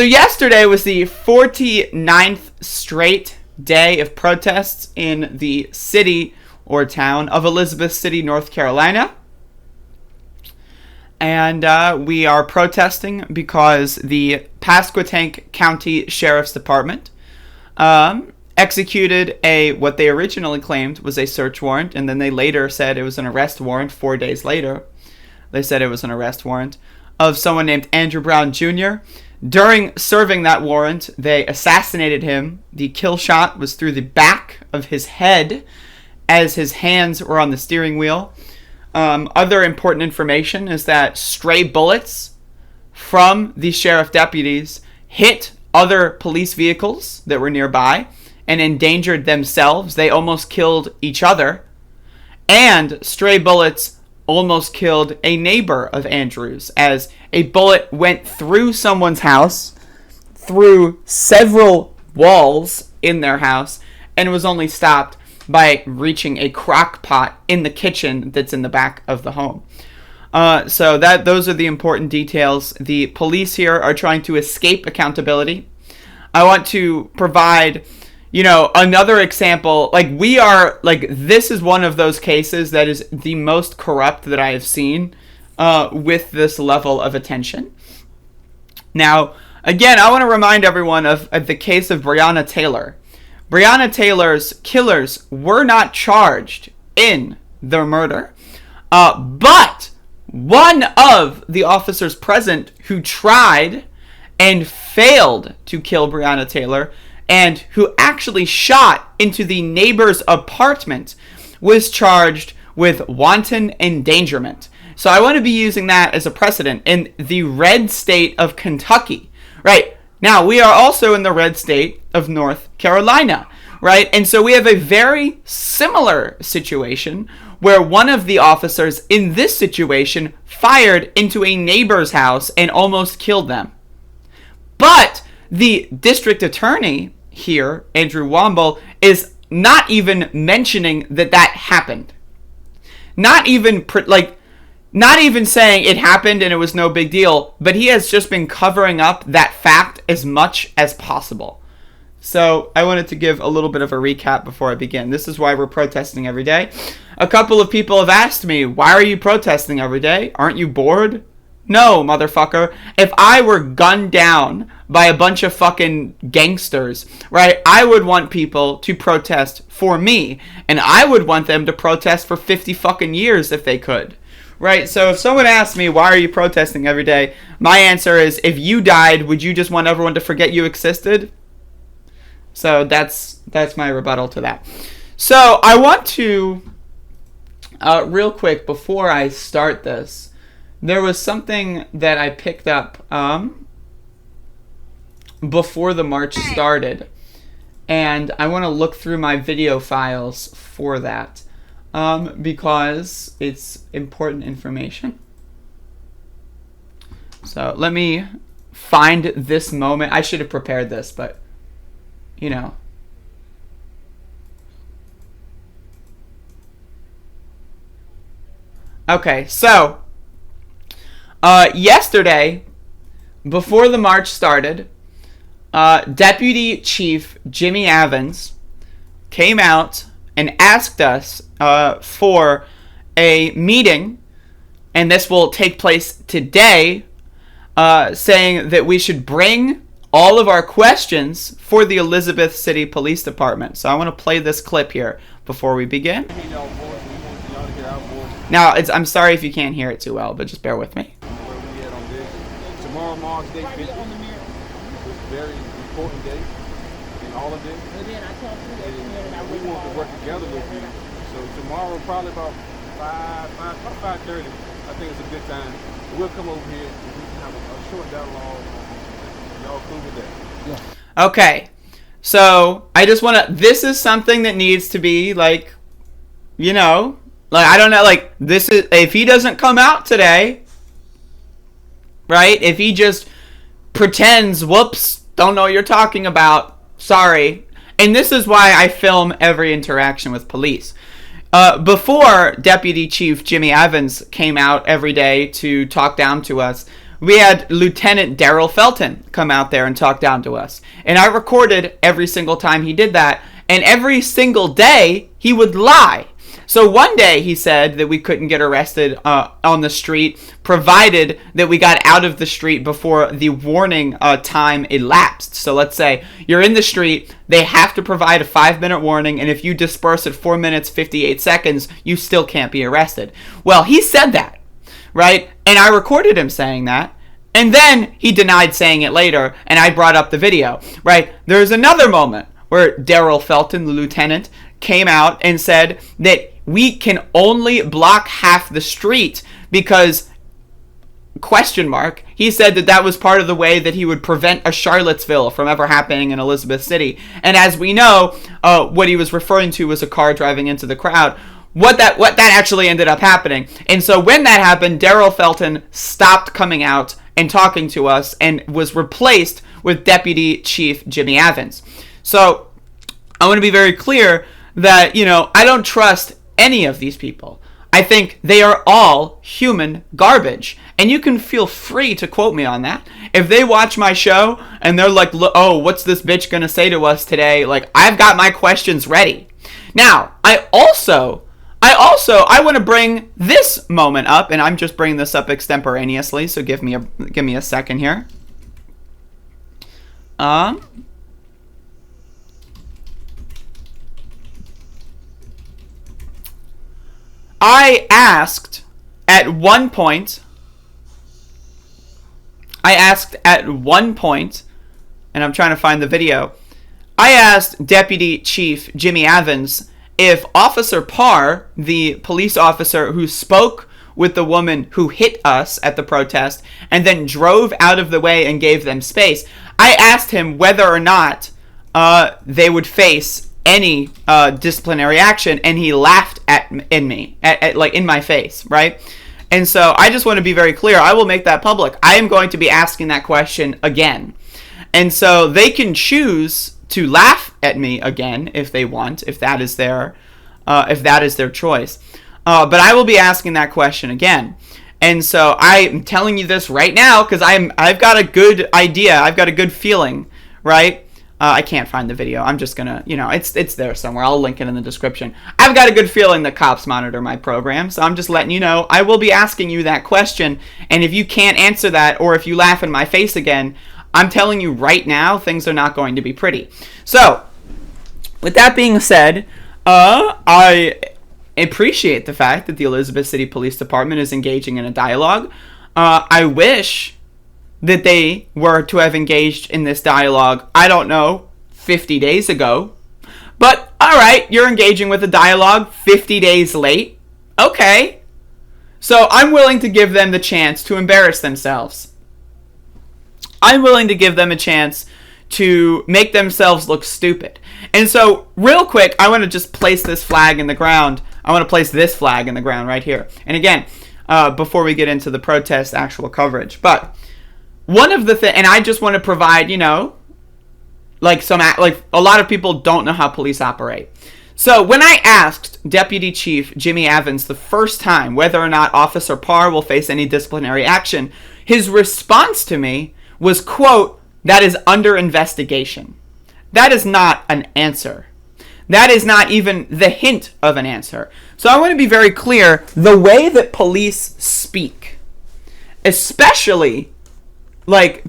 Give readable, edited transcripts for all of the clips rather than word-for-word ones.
So yesterday was the 49th straight day of protests in the city or town of Elizabeth City, North Carolina. And we are protesting because the Pasquotank County Sheriff's Department executed what they originally claimed was a search warrant, and then they later said it was an arrest warrant. 4 days later, they said it was an arrest warrant of someone named Andrew Brown Jr. During serving that warrant, they assassinated him. The kill shot was through the back of his head as his hands were on the steering wheel. Other important information is that stray bullets from the sheriff deputies hit other police vehicles that were nearby and endangered themselves. They almost killed each other. And stray bullets almost killed a neighbor of Andrew's as a bullet went through someone's house, through several walls in their house, and was only stopped by reaching a crock pot in the kitchen that's in the back of the home. So those are the important details. The police here are trying to escape accountability. I want to provide, another example. This is one of those cases that is the most corrupt that I have seen with this level of attention. Now, again, I want to remind everyone of the case of Breonna Taylor. Breonna Taylor's killers were not charged in the murder, but one of the officers present who tried and failed to kill Breonna Taylor and who actually shot into the neighbor's apartment was charged with wanton endangerment. So I want to be using that as a precedent in the red state of Kentucky, right? Now, we are also in the red state of North Carolina, right? And so we have a very similar situation where one of the officers in this situation fired into a neighbor's house and almost killed them. But the district attorney here, Andrew Womble, is not even mentioning that happened. Not even saying it happened and it was no big deal, but he has just been covering up that fact as much as possible. So I wanted to give a little bit of a recap before I begin. This is why we're protesting every day. A couple of people have asked me, why are you protesting every day? Aren't you bored? No, motherfucker. If I were gunned down by a bunch of fucking gangsters, right, I would want people to protest for me. And I would want them to protest for 50 fucking years if they could. Right, so if someone asks me, why are you protesting every day? My answer is, if you died, would you just want everyone to forget you existed? So that's my rebuttal to that. So I want to, real quick, before I start this, there was something that I picked up before the march started. And I want to look through my video files for that. Because it's important information. So let me find this moment. I should have prepared this, but Okay, so yesterday, before the march started, Deputy Chief Jimmy Evans came out and asked us for a meeting, and this will take place today, saying that we should bring all of our questions for the Elizabeth City Police Department. So I want to play this clip here before we begin. Now, I'm sorry if you can't hear it too well, but just bear with me. Tomorrow, March Day 50, it's a very important day in all of this. And we want to work together with you. So tomorrow, probably about 5:30, I think it's a good time. We'll come over here and we can have a short dialogue. Y'all cool with that? Yeah. Okay. So I just want to. This is something that needs to be I don't know. This is, if he doesn't come out today, right? If he just pretends, whoops, don't know what you're talking about. Sorry. And this is why I film every interaction with police. Before Deputy Chief Jimmy Evans came out every day to talk down to us, we had Lieutenant Daryl Felton come out there and talk down to us. And I recorded every single time he did that. And every single day, he would lie. So one day he said that we couldn't get arrested on the street, provided that we got out of the street before the warning time elapsed. So let's say you're in the street, they have to provide a 5-minute warning, and if you disperse at 4 minutes 58 seconds, you still can't be arrested. Well, he said that, right? And I recorded him saying that. And then he denied saying it later, and I brought up the video, right? There's another moment where Daryl Felton, the lieutenant, came out and said that we can only block half the street because, he said that was part of the way that he would prevent a Charlottesville from ever happening in Elizabeth City. And as we know, what he was referring to was a car driving into the crowd. What that actually ended up happening. And so when that happened, Daryl Felton stopped coming out and talking to us and was replaced with Deputy Chief Jimmy Evans. So I want to be very clear that, I don't trust any of these people. I think they are all human garbage. And you can feel free to quote me on that. If they watch my show and they're like, oh, what's this bitch going to say to us today? Like, I've got my questions ready. Now, I want to bring this moment up, and I'm just bringing this up extemporaneously, so give me a second here. I asked at one point, and I'm trying to find the video, I asked Deputy Chief Jimmy Evans if Officer Parr, the police officer who spoke with the woman who hit us at the protest and then drove out of the way and gave them space, I asked him whether or not they would face any disciplinary action, and he laughed in my face, right? And so I just want to be very clear. I will make that public. I am going to be asking that question again. And so they can choose to laugh at me again if they want, if that is their choice. But I will be asking that question again. And so I'm telling you this right now because I've got a good idea. I've got a good feeling, right? I can't find the video. I'm just gonna, it's there somewhere. I'll link it in the description. I've got a good feeling that cops monitor my program, so I'm just letting you know. I will be asking you that question, and if you can't answer that, or if you laugh in my face again, I'm telling you right now, things are not going to be pretty. So, with that being said, I appreciate the fact that the Elizabeth City Police Department is engaging in a dialogue. I wish that they were to have engaged in this dialogue, 50 days ago. But, alright, you're engaging with a dialogue 50 days late. Okay. So, I'm willing to give them the chance to embarrass themselves. I'm willing to give them a chance to make themselves look stupid. And so, real quick, I want to just place this flag in the ground. I want to place this flag in the ground right here. And again, before we get into the protest actual coverage. But one of the things, and I just want to provide, a lot of people don't know how police operate. So when I asked Deputy Chief Jimmy Evans the first time whether or not Officer Parr will face any disciplinary action, his response to me was, quote, "That is under investigation." That is not an answer. That is not even the hint of an answer. So I want to be very clear, the way that police speak, especially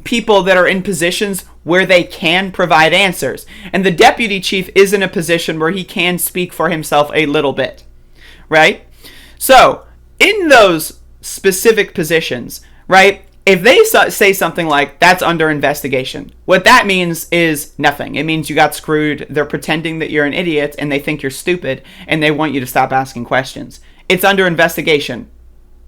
people that are in positions where they can provide answers. And the deputy chief is in a position where he can speak for himself a little bit, right? So, in those specific positions, right, if they say something like, that's under investigation, what that means is nothing. It means you got screwed. They're pretending that you're an idiot and they think you're stupid and they want you to stop asking questions. It's under investigation.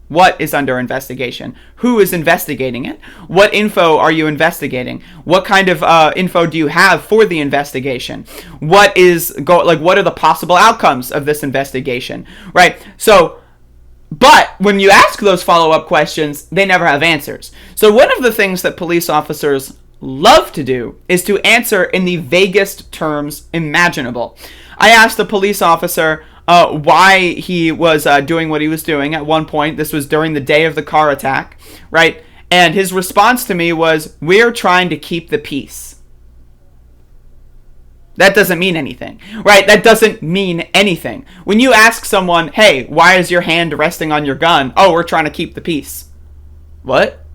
What is under investigation? Who is investigating it? What info are you investigating? What kind of info do you have for the investigation? What are the possible outcomes of this investigation? Right? So, but when you ask those follow-up questions, they never have answers. So one of the things that police officers love to do is to answer in the vaguest terms imaginable. I asked a police officer why he was doing what he was doing at one point. This was during the day of the car attack, right? And his response to me was, "We're trying to keep the peace." That doesn't mean anything, right? That doesn't mean anything. When you ask someone, "Hey, why is your hand resting on your gun?" "Oh, we're trying to keep the peace." What?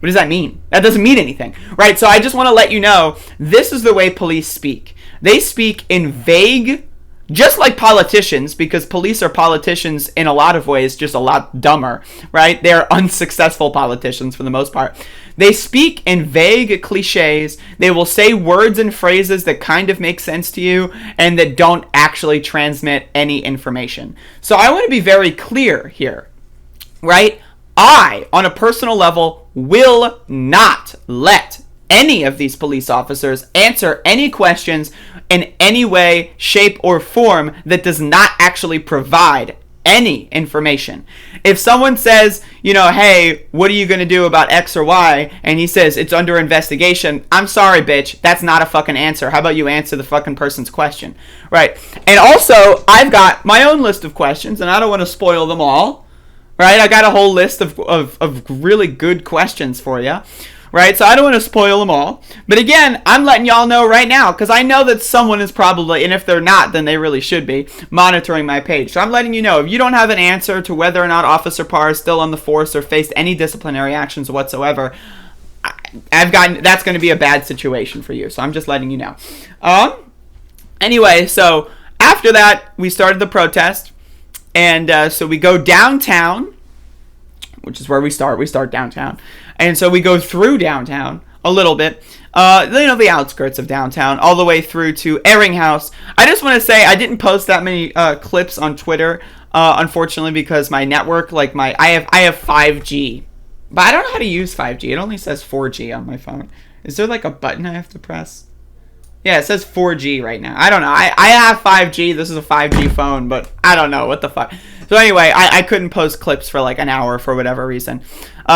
What does that mean? That doesn't mean anything, right? So I just want to let you know, this is the way police speak. They speak in vague, just like politicians, because police are politicians in a lot of ways, just a lot dumber, right? They're unsuccessful politicians for the most part. They speak in vague cliches. They will say words and phrases that kind of make sense to you and that don't actually transmit any information. So I want to be very clear here, right? I, on a personal level, will not let any of these police officers answer any questions in any way, shape, or form that does not actually provide any information. If someone says, "Hey, what are you going to do about X or Y?" and he says, "It's under investigation," I'm sorry, bitch. That's not a fucking answer. How about you answer the fucking person's question? Right? And also, I've got my own list of questions, and I don't want to spoil them all. Right? I got a whole list of really good questions for you. Right? So I don't want to spoil them all. But again, I'm letting y'all know right now, because I know that someone is probably, and if they're not, then they really should be, monitoring my page. So I'm letting you know, if you don't have an answer to whether or not Officer Parr is still on the force or faced any disciplinary actions whatsoever, that's going to be a bad situation for you. So I'm just letting you know. Anyway, so after that, we started the protest. And so we go downtown, which is where we start. We start downtown. And so we go through downtown a little bit, the outskirts of downtown, all the way through to Ehringhaus. I just want to say I didn't post that many clips on Twitter, unfortunately, because my network, I have 5G. But I don't know how to use 5G. It only says 4G on my phone. Is there a button I have to press? Yeah, it says 4G right now. I don't know. I have 5G. This is a 5G phone, but I don't know. What the fuck? So anyway, I couldn't post clips for an hour for whatever reason.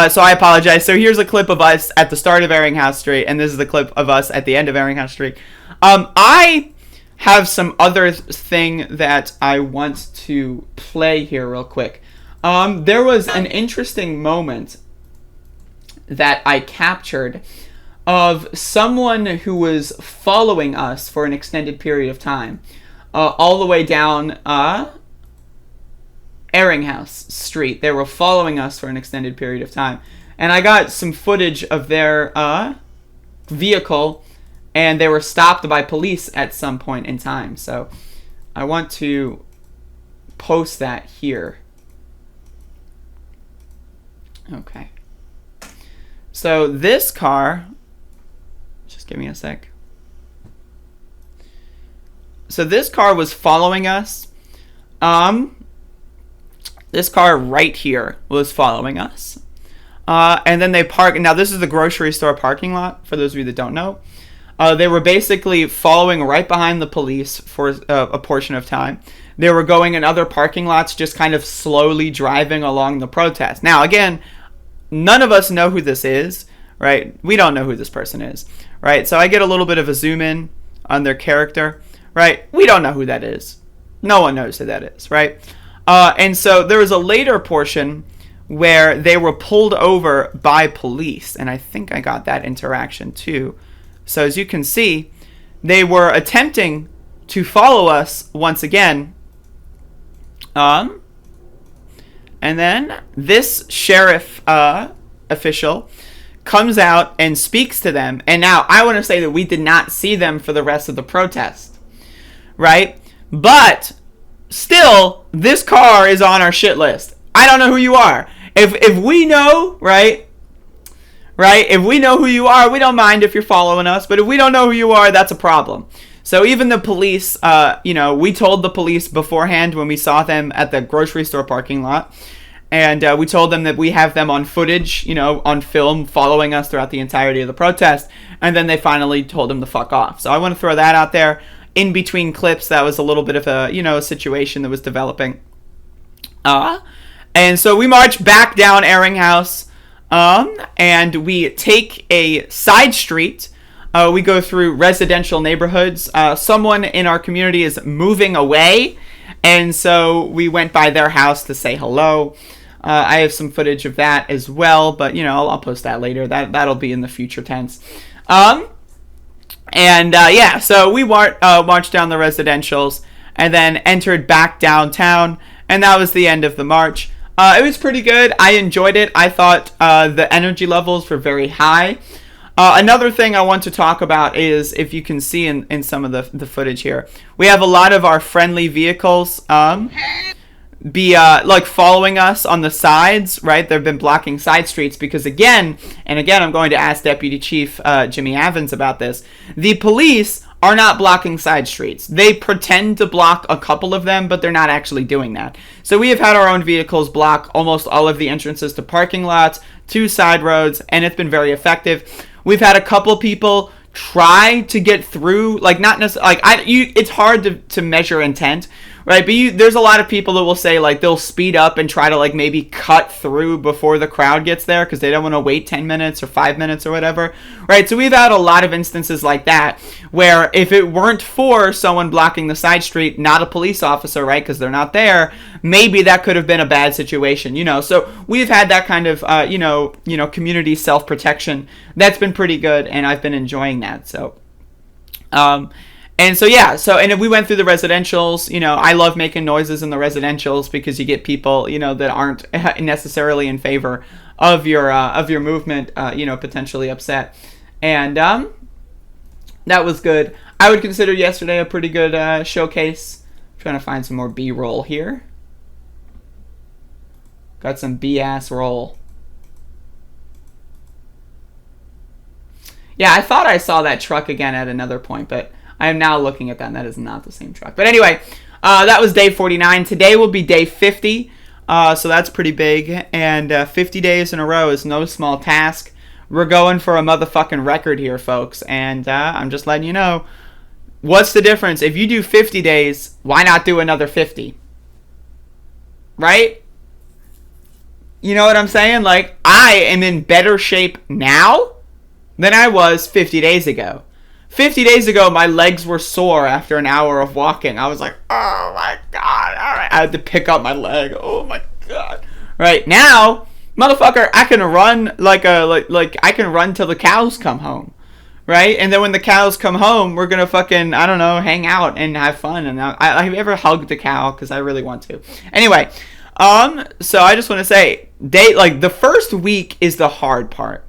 So I apologize. So here's a clip of us at the start of Ehringhaus Street, and this is the clip of us at the end of Ehringhaus Street. I have some other thing that I want to play here real quick. There was an interesting moment that I captured of someone who was following us for an extended period of time, all the way down Ehringhaus Street. They were following us for an extended period of time, and I got some footage of their vehicle, and they were stopped by police at some point in time. So I want to post that here. Okay. So this car, just give me a sec. So this car was following us. This car right here was following us. And then they park. Now this is the grocery store parking lot, for those of you that don't know. They were basically following right behind the police for a portion of time. They were going in other parking lots, just kind of slowly driving along the protest. Now again, none of us know who this is, right? We don't know who this person is, right? So I get a little bit of a zoom in on their character, right? We don't know who that is. No one knows who that is, right? And so there was a later portion where they were pulled over by police, and I think I got that interaction too. So as you can see, they were attempting to follow us once again. And then this sheriff official comes out and speaks to them. And now I want to say that we did not see them for the rest of the protest, right? But still, this car is on our shit list. I don't know who you are. If we know, right? If we know who you are, we don't mind if you're following us. But if we don't know who you are, that's a problem. So even the police, we told the police beforehand when we saw them at the grocery store parking lot. And we told them that we have them on footage, on film, following us throughout the entirety of the protest. And then they finally told them to fuck off. So I want to throw that out there. In between clips, that was a little bit of a, a situation that was developing. And so we march back down Ehringhaus, and we take a side street. We go through residential neighborhoods. Someone in our community is moving away, and so we went by their house to say hello. I have some footage of that as well, but I'll post that later. That'll be in the future tense. So we marched down the residentials and then entered back downtown, and that was the end of the march. It was pretty good. I enjoyed it. I thought the energy levels were very high. Another thing I want to talk about is, if you can see in some of the footage here, we have a lot of our friendly vehicles following us on the sides, right? They've been blocking side streets because again, I'm going to ask Deputy Chief Jimmy Evans about this. The police are not blocking side streets. They pretend to block a couple of them, but they're not actually doing that. So we have had our own vehicles block almost all of the entrances to parking lots, to side roads, and it's been very effective. We've had a couple people try to get through, not necessarily, it's hard to measure intent, right? But there's a lot of people that will say, they'll speed up and try to, maybe cut through before the crowd gets there because they don't want to wait 10 minutes or 5 minutes or whatever, right? So we've had a lot of instances like that where if it weren't for someone blocking the side street, not a police officer, right, because they're not there, maybe that could have been a bad situation, So we've had that kind of, community self-protection. That's been pretty good, and I've been enjoying that, so... And if we went through the residentials, I love making noises in the residentials because you get people, that aren't necessarily in favor of your movement, potentially upset. And that was good. I would consider yesterday a pretty good showcase. I'm trying to find some more B-roll here. Got some B-ass roll. Yeah, I thought I saw that truck again at another point, but I am now looking at that, and that is not the same truck. But anyway, that was day 49. Today will be day 50, so that's pretty big. And 50 days in a row is no small task. We're going for a motherfucking record here, folks. And I'm just letting you know, what's the difference? If you do 50 days, why not do another 50? Right? You know what I'm saying? I am in better shape now than I was 50 days ago. 50 days ago, my legs were sore after an hour of walking. I was like, oh my God. All right. I had to pick up my leg. Oh my God. Right now, motherfucker, I can run I can run till the cows come home. Right? And then when the cows come home, we're going to fucking, I don't know, hang out and have fun. And have you ever hugged a cow? Because I really want to. Anyway, so I just want to say, the first week is the hard part.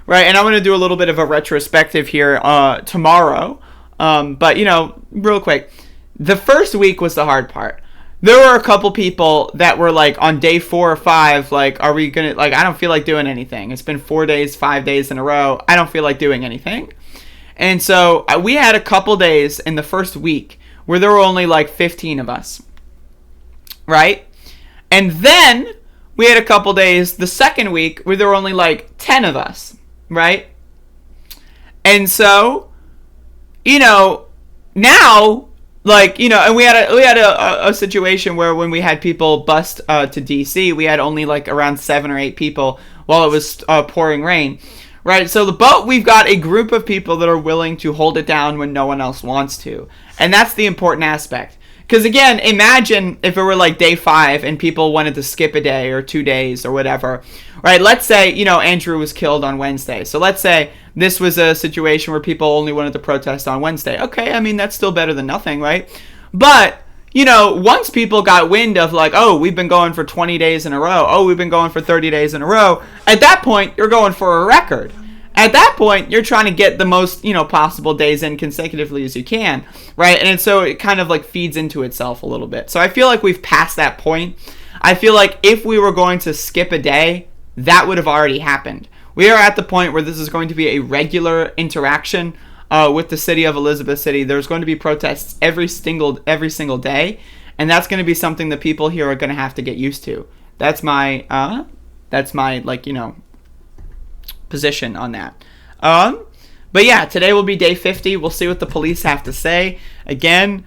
Right, and I'm going to do a little bit of a retrospective here tomorrow. But, real quick, the first week was the hard part. There were a couple people that were, on day 4 or 5, are we going to, I don't feel like doing anything. It's been 4 days, 5 days in a row. I don't feel like doing anything. And so we had a couple days in the first week where there were only, 15 of us. Right? And then we had a couple days the second week where there were only, 10 of us. Right? And so, now, and we had a situation where when we had people bust to DC, we had only around 7 or 8 people while it was pouring rain. Right? So we've got a group of people that are willing to hold it down when no one else wants to. And that's the important aspect. Because again, imagine if it were day 5 and people wanted to skip a day or 2 days or whatever. Right, let's say, Andrew was killed on Wednesday. So let's say this was a situation where people only wanted to protest on Wednesday. Okay, I mean, that's still better than nothing, right? But, once people got wind of oh, we've been going for 20 days in a row. Oh, we've been going for 30 days in a row. At that point, you're going for a record. At that point, you're trying to get the most, possible days in consecutively as you can, right? And so it kind of feeds into itself a little bit. So I feel like we've passed that point. I feel like if we were going to skip a day, that would have already happened. We are at the point where this is going to be a regular interaction with the city of Elizabeth City. There's going to be protests every single day, and that's going to be something that people here are going to have to get used to. That's my position on that. But yeah, today will be day 50. We'll see what the police have to say. Again,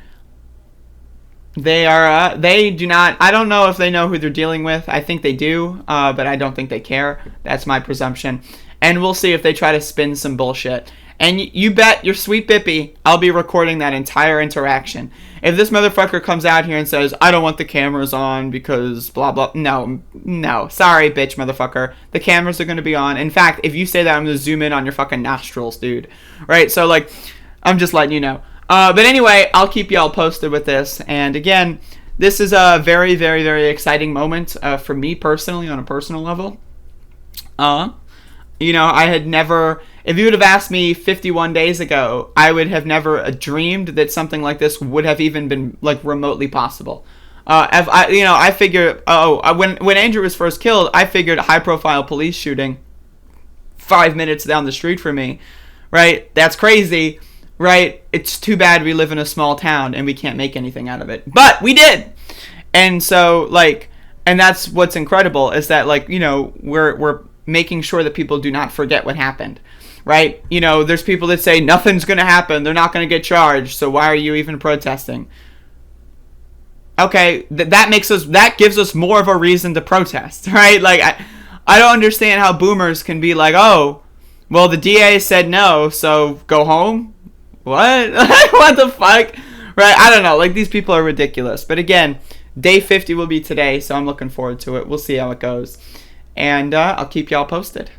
they do not, I don't know if they know who they're dealing with. I think they do, but I don't think they care. That's my presumption. And we'll see if they try to spin some bullshit. And you bet your sweet bippy I'll be recording that entire interaction. If this motherfucker comes out here and says, I don't want the cameras on because blah, blah. No. Sorry, bitch, motherfucker. The cameras are going to be on. In fact, if you say that, I'm going to zoom in on your fucking nostrils, dude. Right? So, like, I'm just letting you know. But anyway, I'll keep y'all posted with this. And again, this is a very, very, very exciting moment for me personally on a personal level. You know, I had never... If you would have asked me 51 days ago, I would have never dreamed that something like this would have even been, like, remotely possible. I figure, when Andrew was first killed, I figured a high-profile police shooting 5 minutes down the street from me, right? That's crazy, right? It's too bad we live in a small town and we can't make anything out of it. But we did! And so, like, and that's what's incredible, is that, like, you know, we're making sure that people do not forget what happened. Right? You know, there's people that say nothing's going to happen. They're not going to get charged. So why are you even protesting? Okay, that gives us more of a reason to protest, right? Like, I don't understand how boomers can be like, oh, well, the DA said no, so go home? What? What the fuck? Right? I don't know. Like, these people are ridiculous. But again, day 50 will be today, so I'm looking forward to it. We'll see how it goes. And I'll keep y'all posted.